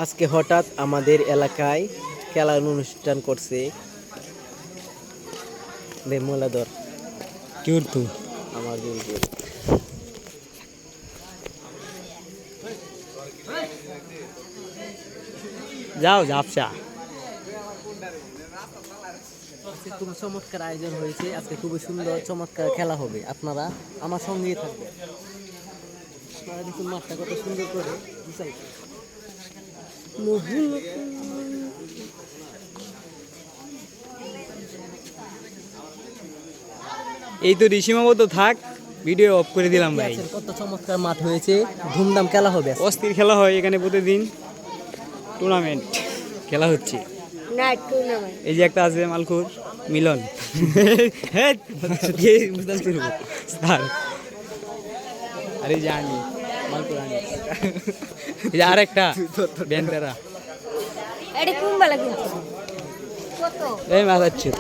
আজকে হঠাৎ আমাদের এলাকায় খেলার অনুষ্ঠান করছে মোলাদর কিন্তু আমার বন্ধু। যাও ঝাপসা আজকে খুব চমৎকার আয়োজন হয়েছে। আজকে খুবই সুন্দর চমৎকার খেলা হবে, আপনারা আমার সঙ্গেই থাকবেন। আপনারা দেখুন মাঠটা কত সুন্দর করে গুছাইছে। এই তো সীমাবদ্ধ থাক, ভিডিও অফ করে দিলাম ভাই। কত চমৎকার মাঠ হয়েছে, ধুমধাম খেলা হবে আজকে। অস্থির খেলা হয় এখানে প্রতিদিন, টুর্নামেন্ট খেলা হচ্ছে। এই যে একটা আছে মালকুর মিলন, স্যার আরে জানি মালকুর আনি, এই যে আরেকটা বেন্টারা এটা কোন বেলা কিন্তু কত এই মাছ আছে।